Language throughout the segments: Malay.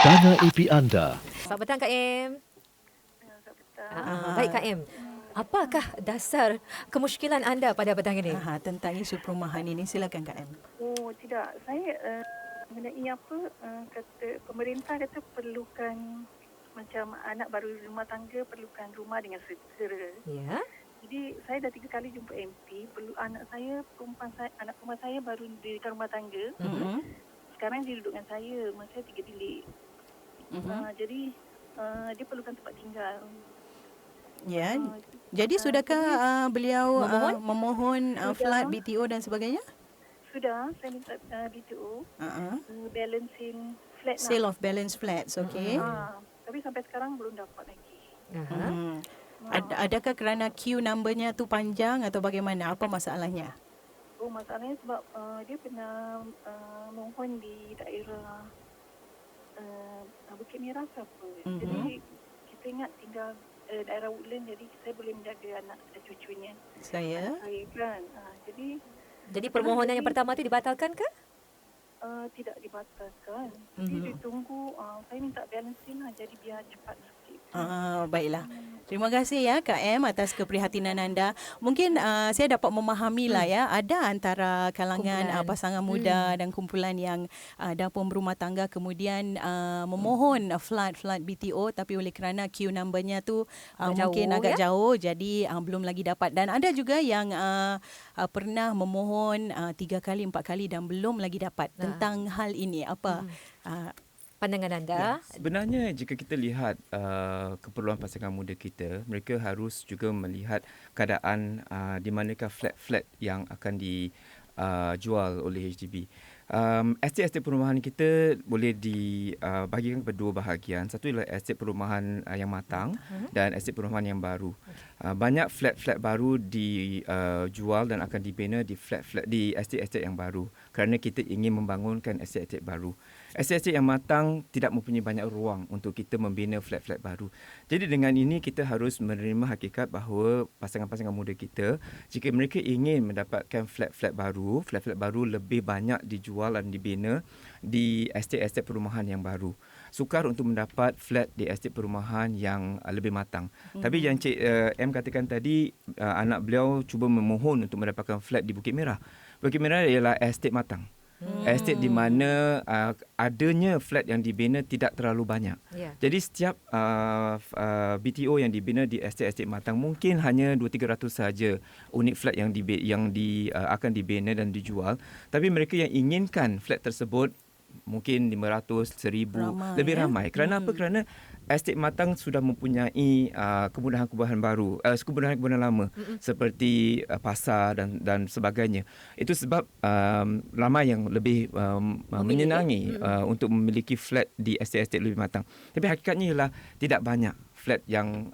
Tanya IP anda. Selamat petang Kak Em. Selamat petang. Baik Kak Em. Apakah dasar kemusykilan anda pada petang ini? Tentang isu perumahan ini, silakan Kak M. Oh, tidak. Saya mengenai kata pemerintah kata perlukan macam anak baru rumah tangga perlukan rumah dengan segera. Ya. Jadi saya dah 3 kali jumpa MP, perlu anak perempuan saya baru dirikan rumah tangga. Sekarang dia duduk dengan saya, masa 3 bilik. Jadi dia perlukan tempat tinggal. Ya. Jadi sudahkah beliau memohon flat BTO dan sebagainya? Sudah, saya minta BTO, balancing flat Sale of balance flats, okey. tapi sampai sekarang belum dapat lagi. Adakah kerana queue numbernya tu panjang atau bagaimana? Apa masalahnya? Oh, masalahnya sebab dia pernah mohon di daerah Bukit Merah ke apa. Jadi kita ingat tinggal daerah Woodland, jadi saya boleh menjaga anak cucunya. Saya Kan. Jadi permohonan yang pertama itu dibatalkan ke? Tidak dibatalkan. Tapi dia tunggu, saya minta balancing lah, jadi biar cepat sikit. Baiklah. Terima kasih ya Kak M atas keprihatinan anda. Mungkin saya dapat memahami lah ya, ada antara kalangan pasangan muda dan kumpulan yang dah pun berumah tangga kemudian memohon flat BTO, tapi oleh kerana queue numbernya tu mungkin agak jauh, jadi belum lagi dapat. Dan ada juga yang pernah memohon 3 kali 4 kali dan belum lagi dapat. Tentang hal ini apa pandangan anda? Ya, sebenarnya jika kita lihat keperluan pasangan muda kita, mereka harus juga melihat keadaan di manakah flat-flat yang akan dijual oleh HDB. Estet-estet perumahan kita boleh dibahagikan kepada 2 bahagian. Satu ialah estet perumahan yang matang dan estet perumahan yang baru. Banyak flat-flat baru dijual dan akan dibina di estet-estet yang baru kerana kita ingin membangunkan estet-estet baru. Estet-estet yang matang tidak mempunyai banyak ruang untuk kita membina flat-flat baru. Jadi dengan ini kita harus menerima hakikat bahawa pasangan-pasangan muda kita, jika mereka ingin mendapatkan flat-flat baru lebih banyak dijual dan dibina di estet-estet perumahan yang baru. Sukar untuk mendapat flat di estet perumahan yang lebih matang. Tapi yang Cik M katakan tadi, anak beliau cuba memohon untuk mendapatkan flat di Bukit Merah. Bukit Merah ialah estet matang. Estet di mana adanya flat yang dibina tidak terlalu banyak. Jadi setiap BTO yang dibina di estet-estet matang mungkin hanya 200-300 saja unit flat yang akan dibina dan dijual. Tapi mereka yang inginkan flat tersebut mungkin 500, 1000, lebih ramai. Kerana apa? Kerana estet matang sudah mempunyai kemudahan-kemudahan baru, kemudahan-kemudahan lama seperti pasar dan sebagainya. Itu sebab ramai yang lebih menyenangi untuk memiliki flat di estet-estet lebih matang. Tapi hakikatnya ialah tidak banyak flat yang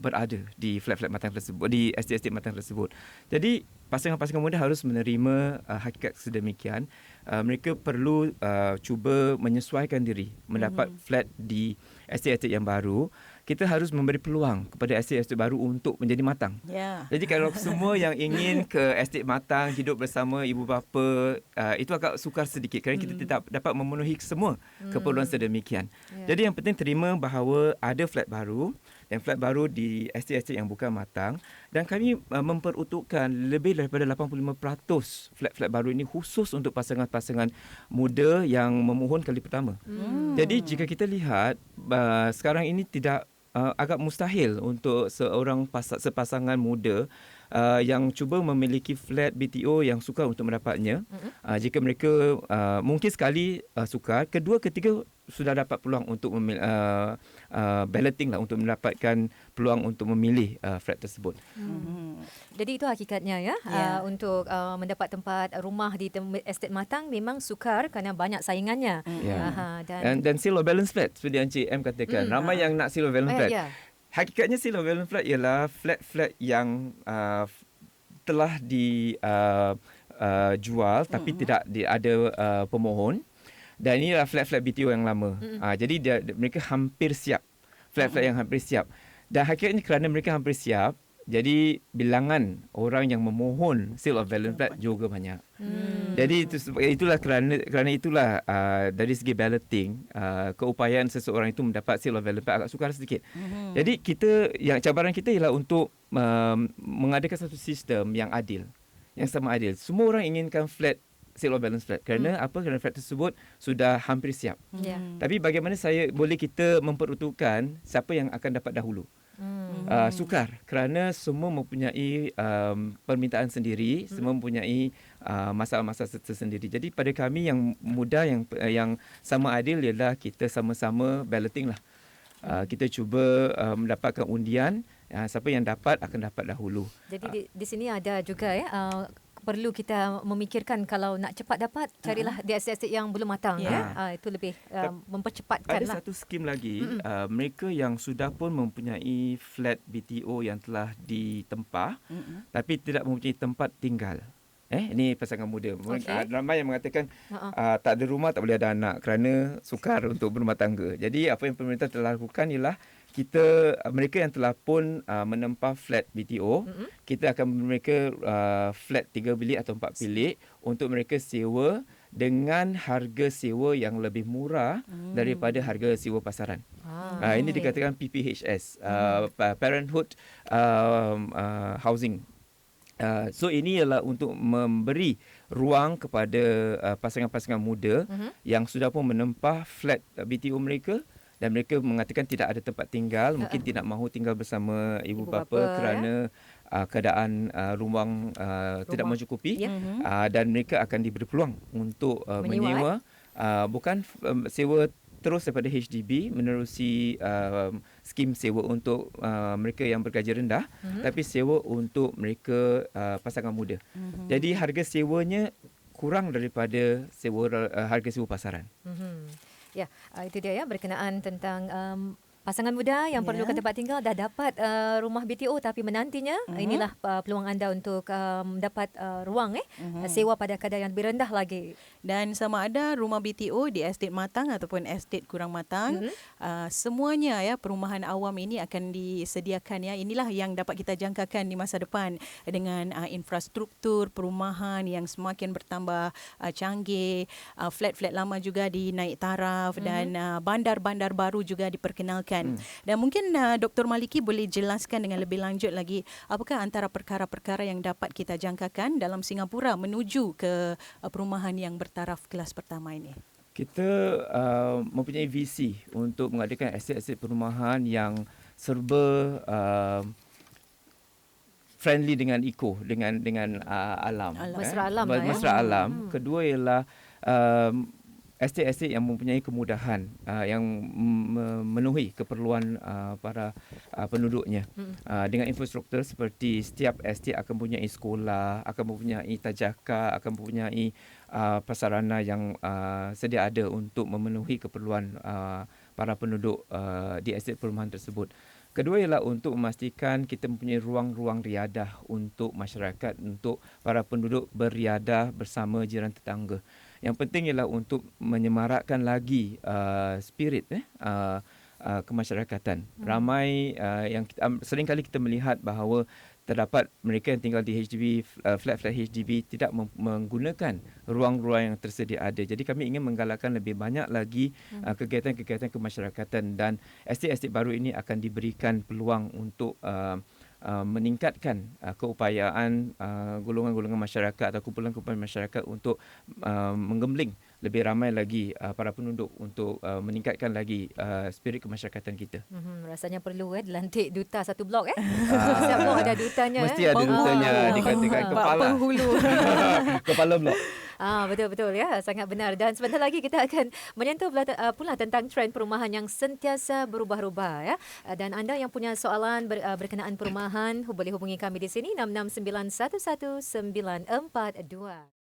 berada di flat-flat matang tersebut, di estet-estet matang tersebut. Jadi pasangan-pasangan muda harus menerima hakikat sedemikian. Mereka perlu cuba menyesuaikan diri mendapat flat di estet-estet yang baru. Kita harus memberi peluang kepada estet-estet baru untuk menjadi matang. Jadi kalau semua yang ingin ke estet matang, hidup bersama ibu bapa, itu agak sukar sedikit kerana kita tidak dapat memenuhi semua keperluan sedemikian. Jadi yang penting terima bahawa ada flat baru dan flat baru di estet-estet yang bukan matang, dan kami memperuntukkan lebih daripada 85% flat-flat baru ini khusus untuk pasangan-pasangan muda yang memohon kali pertama. Jadi jika kita lihat sekarang ini tidak agak mustahil untuk sepasangan muda yang cuba memiliki flat BTO yang sukar untuk mendapatnya. Jika mereka mungkin sekali sukar, kedua, ketiga sudah dapat peluang untuk balloting lah, untuk mendapatkan peluang untuk memilih flat tersebut. Jadi itu hakikatnya ya. Untuk mendapat tempat rumah di estet matang memang sukar kerana banyak saingannya. Dan sale of balance flat seperti yang Cik M katakan, ramai yang nak sale of balance flat. Hakikatnya sale of balance flat ialah flat-flat yang telah dijual tapi tidak ada pemohon. Dan inilah flat-flat BTO yang lama. Jadi mereka hampir siap. Flat-flat yang hampir siap. Dan hakikatnya kerana mereka hampir siap, Jadi bilangan orang yang memohon sale of balance flat juga banyak. Jadi itulah kerana itulah dari segi balloting keupayaan seseorang itu mendapat sale of balance flat agak sukar sedikit. Jadi cabaran kita ialah untuk mengadakan satu sistem yang adil, yang sama adil. Semua orang inginkan flat sale of balance flat. Kerana Kerana flat tersebut sudah hampir siap. Tapi bagaimana kita memperuntukkan siapa yang akan dapat dahulu? Sukar kerana semua mempunyai permintaan sendiri, semua mempunyai masalah-masalah tersendiri. Jadi pada kami yang mudah, yang sama adil ialah kita sama-sama balloting lah. Kita cuba mendapatkan undian, siapa yang dapat akan dapat dahulu. Jadi di sini ada juga perlu kita memikirkan kalau nak cepat dapat, carilah di aset-aset yang belum matang. Itu lebih mempercepatkan lah. Ada satu skim lagi, mereka yang sudah pun mempunyai flat BTO yang telah ditempah, tapi tidak mempunyai tempat tinggal. Ini pasangan muda. Ramai yang mengatakan tak ada rumah, tak boleh ada anak kerana sukar untuk berumah tangga. Jadi apa yang pemerintah telah lakukan ialah mereka yang telah pun menempah flat BTO, kita akan memberi mereka flat 3 bilik atau 4 bilik untuk mereka sewa dengan harga sewa yang lebih murah daripada harga sewa pasaran. Ini dikatakan PPHS, Parenthood Housing. So ini ialah untuk memberi ruang kepada pasangan-pasangan muda yang sudah pun menempah flat BTO mereka dan mereka mengatakan tidak ada tempat tinggal, mungkin tidak mahu tinggal bersama ibu bapa kerana keadaan ruang tidak mencukupi, dan mereka akan diberi peluang untuk menyewa, bukan sewa terus daripada HDB menerusi skim sewa untuk mereka yang bergaji rendah, tapi sewa untuk mereka pasangan muda. Jadi harga sewanya kurang daripada harga sewa pasaran. Ya, itu dia berkenaan tentang pasangan muda yang perlukan tempat tinggal dah dapat rumah BTO tapi menantinya. Inilah peluang anda untuk dapat ruang sewa pada kadar yang lebih rendah lagi. Dan sama ada rumah BTO di estate matang ataupun estate kurang matang, semuanya perumahan awam ini akan disediakan. Inilah yang dapat kita jangkakan di masa depan dengan infrastruktur perumahan yang semakin bertambah canggih, flat-flat lama juga dinaik taraf dan bandar-bandar baru juga diperkenalkan. Dan mungkin Dr. Maliki boleh jelaskan dengan lebih lanjut lagi apakah antara perkara-perkara yang dapat kita jangkakan dalam Singapura menuju ke perumahan yang bertaraf kelas pertama ini. Kita mempunyai visi untuk mengadakan aset-aset perumahan yang serba friendly dengan dengan alam. Mesra alam. Mesra alam. Kedua ialah estate-estate yang mempunyai kemudahan yang memenuhi keperluan para penduduknya, dengan infrastruktur seperti setiap estate akan mempunyai sekolah, akan mempunyai tajaka, akan mempunyai prasarana yang sedia ada untuk memenuhi keperluan para penduduk di estate perumahan tersebut. Kedua ialah untuk memastikan kita mempunyai ruang-ruang riadah untuk masyarakat, untuk para penduduk beriadah bersama jiran tetangga. Yang penting ialah untuk menyemarakkan lagi spirit kemasyarakatan. Ramai yang sering kali kita melihat bahawa terdapat mereka yang tinggal di HDB, flat-flat HDB tidak menggunakan ruang-ruang yang tersedia ada. Jadi kami ingin menggalakkan lebih banyak lagi kegiatan-kegiatan kemasyarakatan, dan estate-estate baru ini akan diberikan peluang untuk meningkatkan keupayaan golongan-golongan masyarakat atau kumpulan-kumpulan masyarakat untuk menggembling lebih ramai lagi para penduduk untuk meningkatkan lagi spirit kemasyarakatan kita. Rasanya perlu dilantik duta satu blok Setiap blok ada dutanya. Mesti ada dutanya, dikatakan kepala. Penghulu. Kepala blok. Betul-betul sangat benar. Dan sebentar lagi kita akan menyentuh pula tentang trend perumahan yang sentiasa berubah-ubah Dan anda yang punya soalan berkenaan perumahan boleh hubungi kami di sini 66911942.